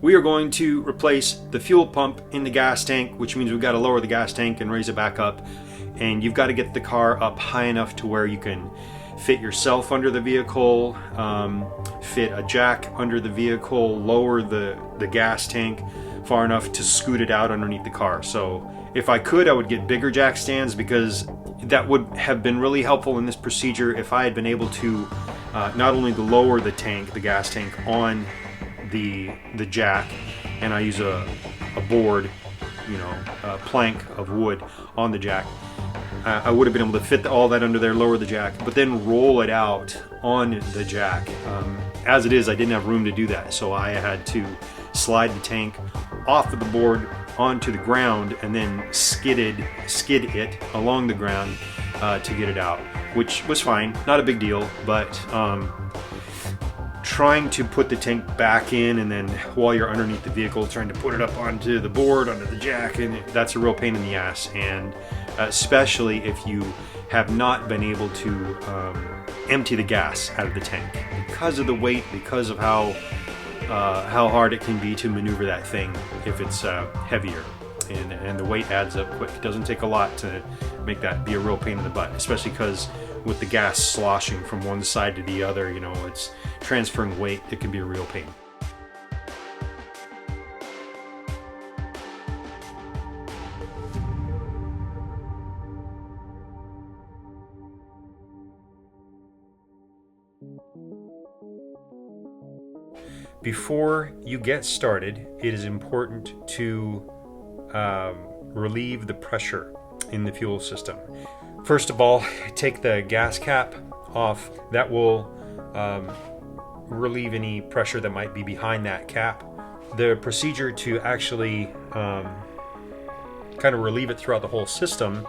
we are going to replace the fuel pump in the gas tank, which means we've got to lower the gas tank and raise it back up. And you've got to get the car up high enough to where you can fit yourself under the vehicle, fit a jack under the vehicle, lower the gas tank far enough to scoot it out underneath the car. So if I could, I would get bigger jack stands, because that would have been really helpful in this procedure if I had been able to not only to lower the tank, the gas tank, on the jack, and I use a board, a plank of wood on the jack. I would have been able to fit all that under there, lower the jack, but then roll it out on the jack. As it is, I didn't have room to do that, so I had to slide the tank off of the board onto the ground and then skid it along the ground to get it out, which was fine, not a big deal. But trying to put the tank back in, and then while you're underneath the vehicle trying to put it up onto the board, onto the jack, and that's a real pain in the ass. And especially if you have not been able to empty the gas out of the tank because of the weight, because of how hard it can be to maneuver that thing if it's heavier, and the weight adds up quick. It doesn't take a lot to make that be a real pain in the butt, especially because with the gas sloshing from one side to the other, it's transferring weight. It can be a real pain. Before you get started, it is important to relieve the pressure in the fuel system. First of all, take the gas cap off. That will relieve any pressure that might be behind that cap. The procedure to actually kind of relieve it throughout the whole system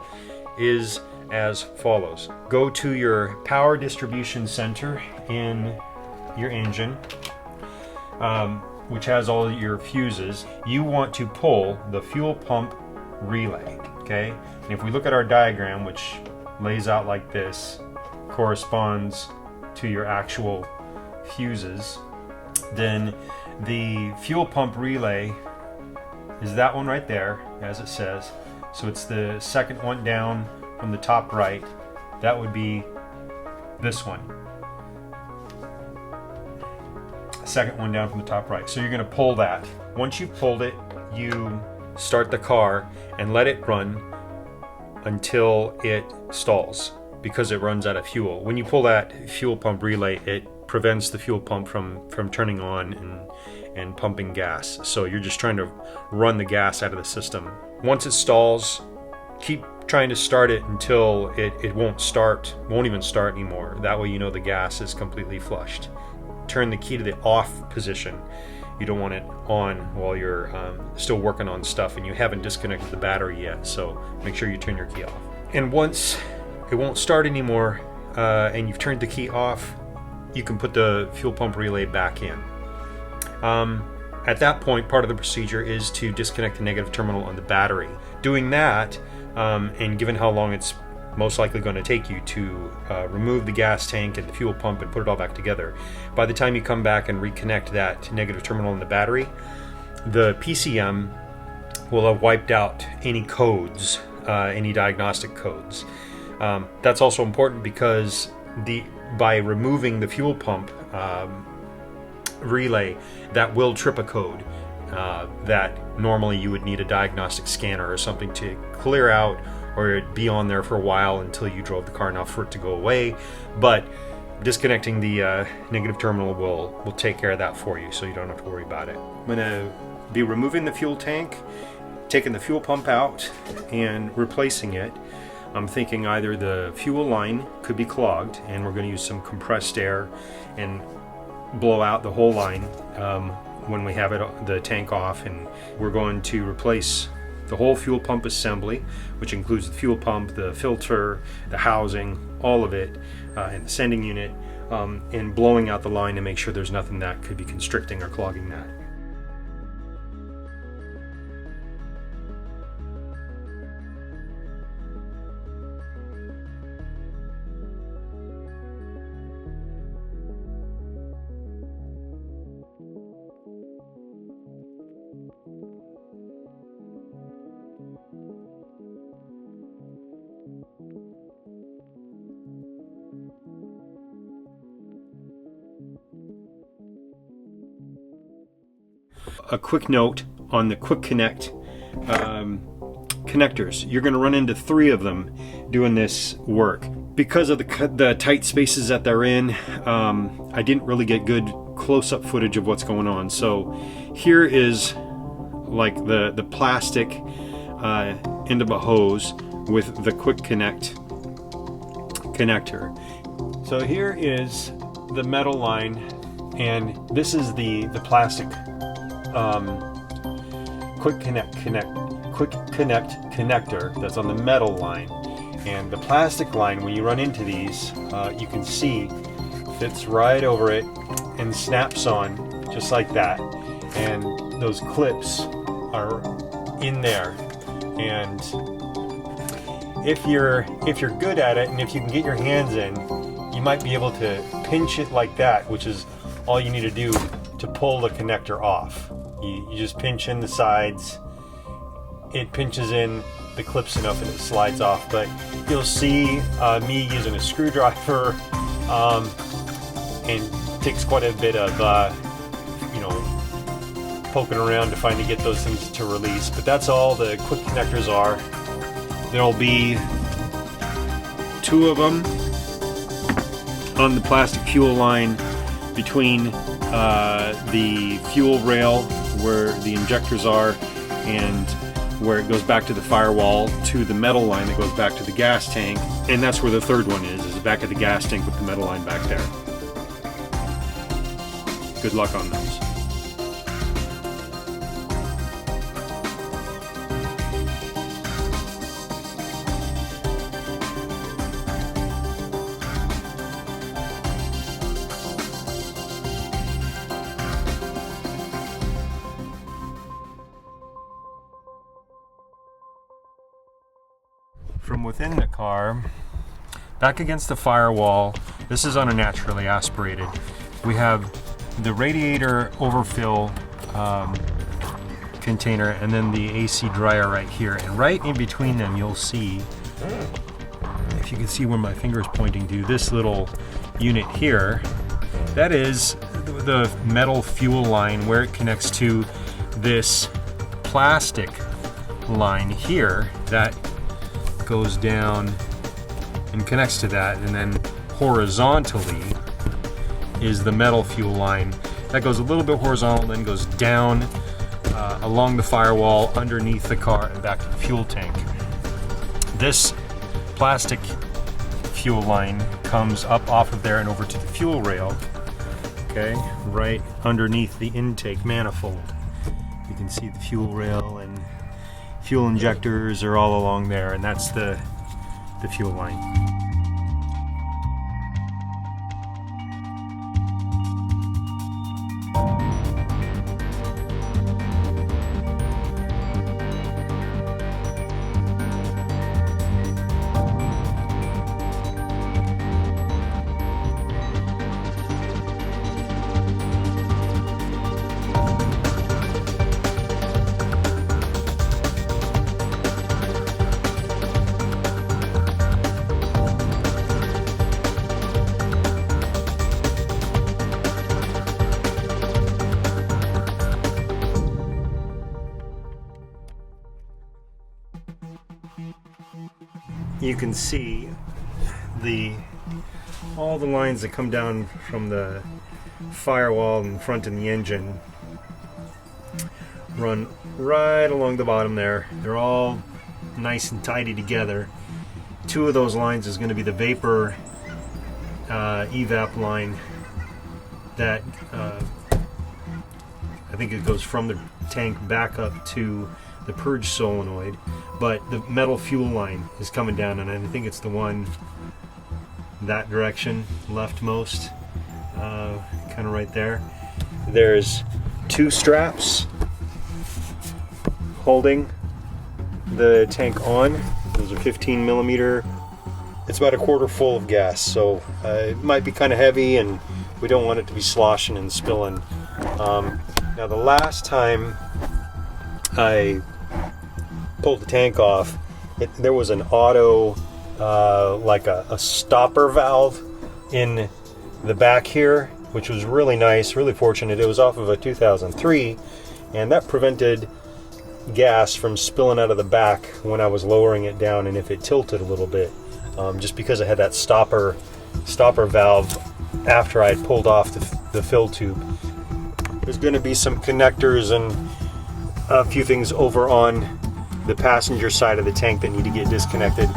is as follows. Go to your power distribution center in your engine, which has all your fuses. You want to pull the fuel pump relay, okay? And if we look at our diagram, which lays out like this, corresponds to your actual fuses, then the fuel pump relay is that one right there, as it says. So it's the second one down from the top right. That would be this one. Second one down from the top right. So you're going to pull that. Once you've pulled it, you start the car and let it run until it stalls, because it runs out of fuel. When you pull that fuel pump relay, it prevents the fuel pump from turning on and pumping gas. So you're just trying to run the gas out of the system. Once it stalls, keep trying to start it until it won't even start anymore. That way you know the gas is completely flushed. Turn the key to the off position. You don't want it on while you're still working on stuff and you haven't disconnected the battery yet, so make sure you turn your key off. And once it won't start anymore and you've turned the key off, you can put the fuel pump relay back in. At that point, part of the procedure is to disconnect the negative terminal on the battery. Doing that, and given how long it's most likely going to take you to remove the gas tank and the fuel pump and put it all back together, by the time you come back and reconnect that negative terminal in the battery, the PCM will have wiped out any codes, any diagnostic codes. That's also important because by removing the fuel pump relay, that will trip a code that normally you would need a diagnostic scanner or something to clear out, or it'd be on there for a while until you drove the car enough for it to go away. But disconnecting the negative terminal will take care of that for you, so you don't have to worry about it. I'm going to be removing the fuel tank, taking the fuel pump out, and replacing it. I'm thinking either the fuel line could be clogged, and we're going to use some compressed air and blow out the whole line when we have the tank off, and we're going to replace the whole fuel pump assembly, which includes the fuel pump, the filter, the housing, all of it, and the sending unit, and blowing out the line to make sure there's nothing that could be constricting or clogging that. a quick note on the Quick Connect connectors. You're going to run into 3 of them doing this work. Because of the tight spaces that they're in, I didn't really get good close-up footage of what's going on. So here is like the plastic end of a hose with the Quick Connect connector. So here is the metal line, and this is the plastic Quick Connect connector that's on the metal line. And the plastic line, when you run into these, you can see fits right over it and snaps on just like that. And those clips are in there. And if you're good at it, and if you can get your hands in, you might be able to pinch it like that, which is all you need to do to pull the connector off. You just pinch in the sides, it pinches in the clips enough and it slides off. But you'll see me using a screwdriver, and it takes quite a bit of poking around to finally get those things to release. But that's all the Quick Connectors are. There'll be 2 of them on the plastic fuel line between the fuel rail where the injectors are and where it goes back to the firewall, to the metal line that goes back to the gas tank. And that's where the 3rd one is back at the gas tank with the metal line back there. Good luck on those. From within the car, back against the firewall, this is unnaturally aspirated. We have the radiator overfill container and then the AC dryer right here. And right in between them, you'll see, if you can see where my finger is pointing to, this little unit here. That is the metal fuel line where it connects to this plastic line here that goes down and connects to that, and then horizontally is the metal fuel line that goes a little bit horizontal, then goes down along the firewall, underneath the car, and back to the fuel tank. This plastic fuel line comes up off of there and over to the fuel rail, okay, right underneath the intake manifold. You can see the fuel rail and fuel injectors are all along there, and that's the fuel line. You can see all the lines that come down from the firewall in front of the engine run right along the bottom there. They're all nice and tidy together. 2 of those lines is going to be the vapor evap line that I think it goes from the tank back up to the purge solenoid, but the metal fuel line is coming down, and I think it's the one that direction, leftmost, kind of right there. There's 2 straps holding the tank on. Those are 15 millimeter. It's about a quarter full of gas, so it might be kind of heavy, and we don't want it to be sloshing and spilling. Now the last time I pulled the tank off, there was an auto, like a stopper valve in the back here, which was really nice, really fortunate. It was off of a 2003, and that prevented gas from spilling out of the back when I was lowering it down, and if it tilted a little bit, just because I had that stopper valve after I had pulled off the fill tube. There's going to be some connectors and a few things over on the passenger side of the tank that need to get disconnected.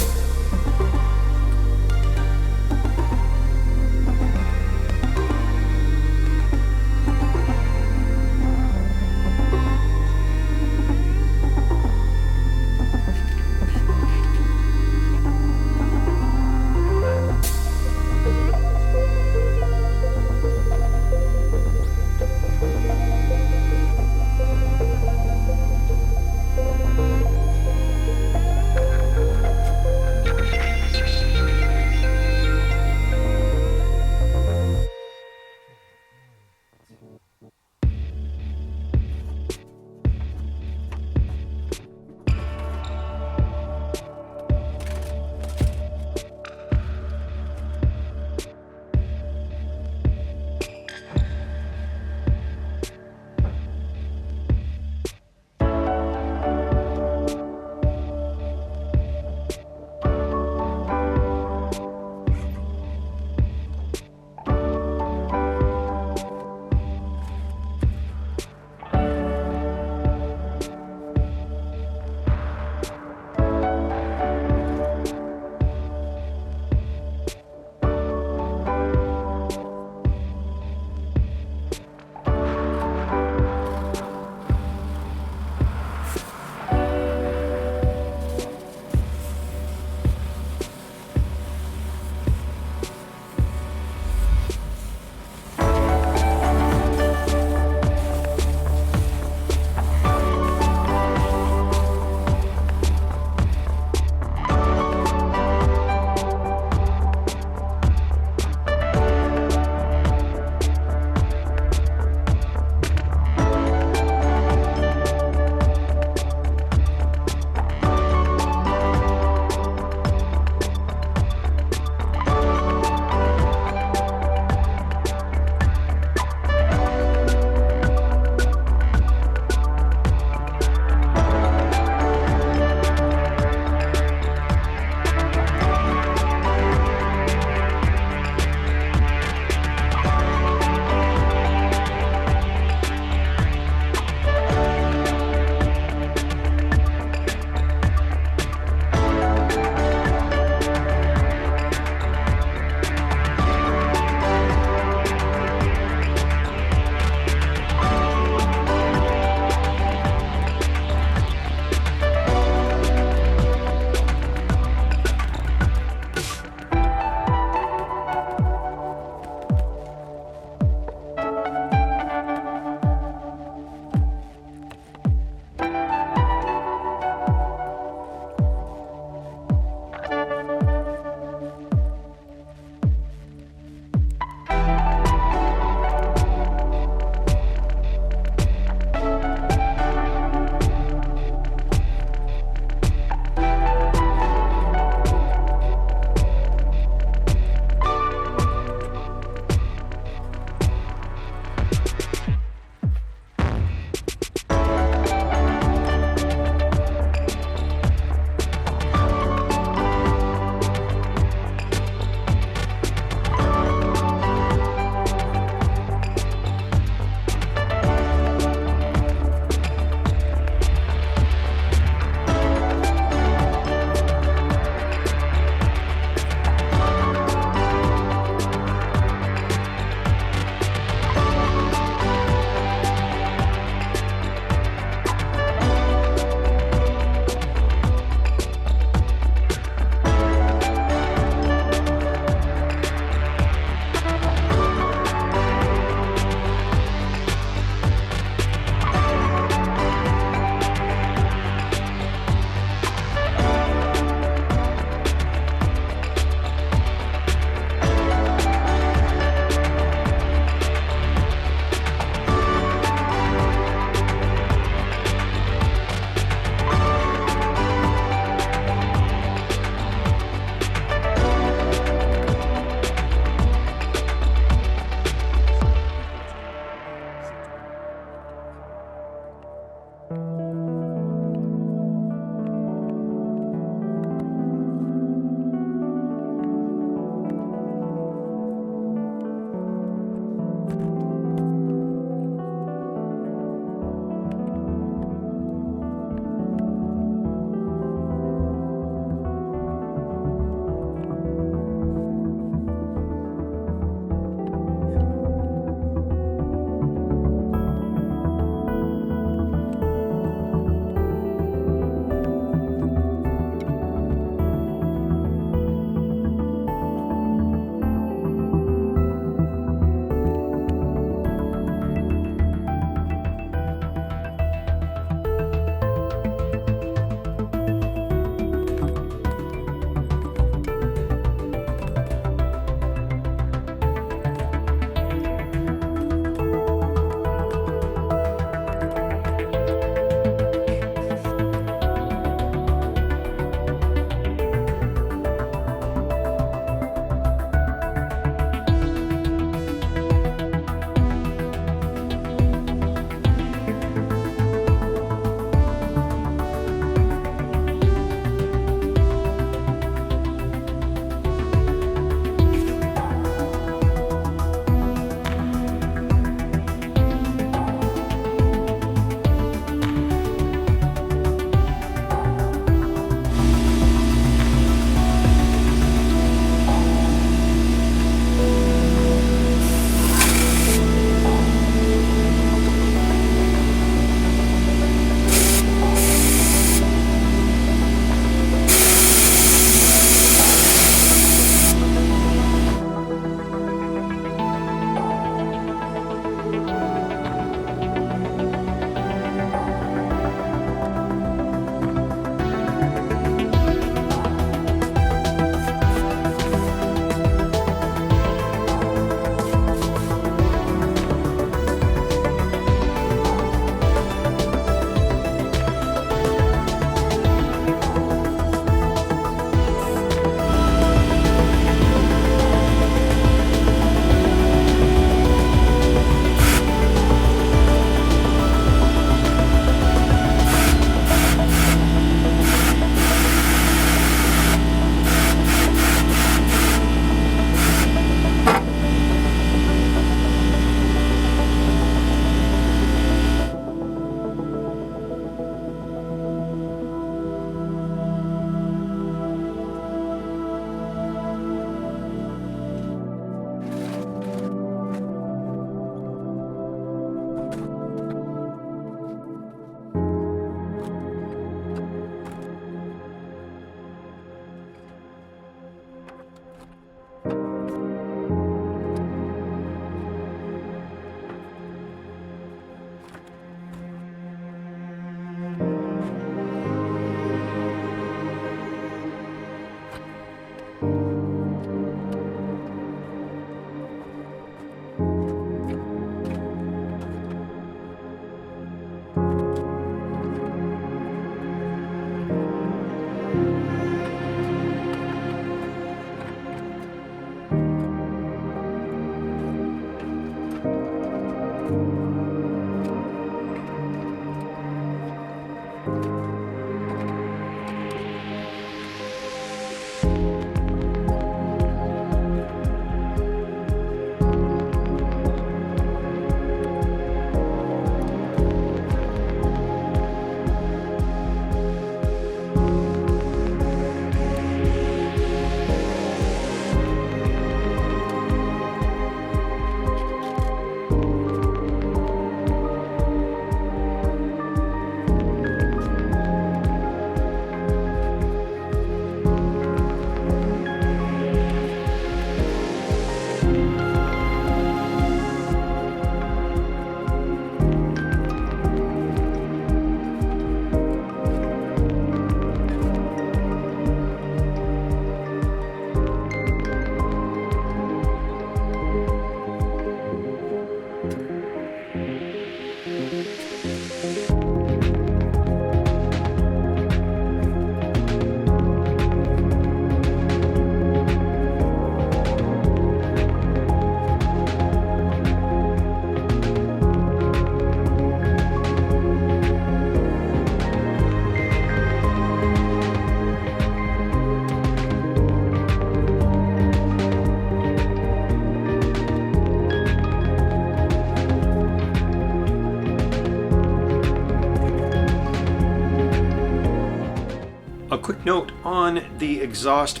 on the exhaust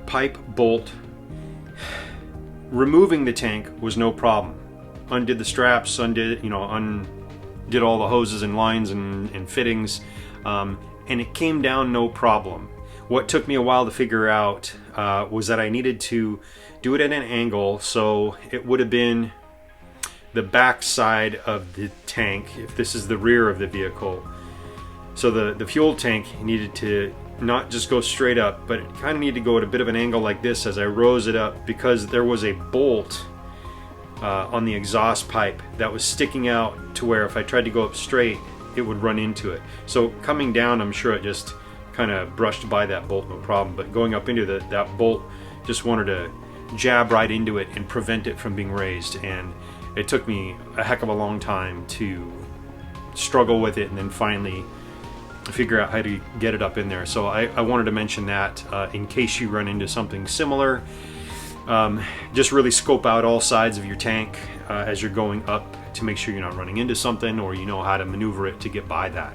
pipe bolt, removing the tank was no problem. Undid the straps, undid all the hoses and lines and fittings, and it came down no problem. What took me a while to figure out was that I needed to do it at an angle, so it would have been the back side of the tank if this is the rear of the vehicle. So the fuel tank needed to not just go straight up, but it kind of needed to go at a bit of an angle like this as I rose it up, because there was a bolt on the exhaust pipe that was sticking out to where if I tried to go up straight, it would run into it. So coming down, I'm sure it just kind of brushed by that bolt, no problem. But going up into that bolt, just wanted to jab right into it and prevent it from being raised. And it took me a heck of a long time to struggle with it and then finally figure out how to get it up in there. So I wanted to mention that in case you run into something similar. Just really scope out all sides of your tank as you're going up to make sure you're not running into something, or you know how to maneuver it to get by that.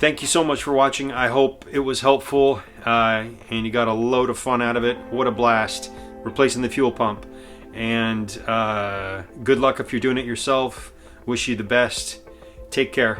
Thank you so much for watching. I hope it was helpful and you got a load of fun out of it. What a blast, replacing the fuel pump. And good luck if you're doing it yourself. Wish you the best. Take care.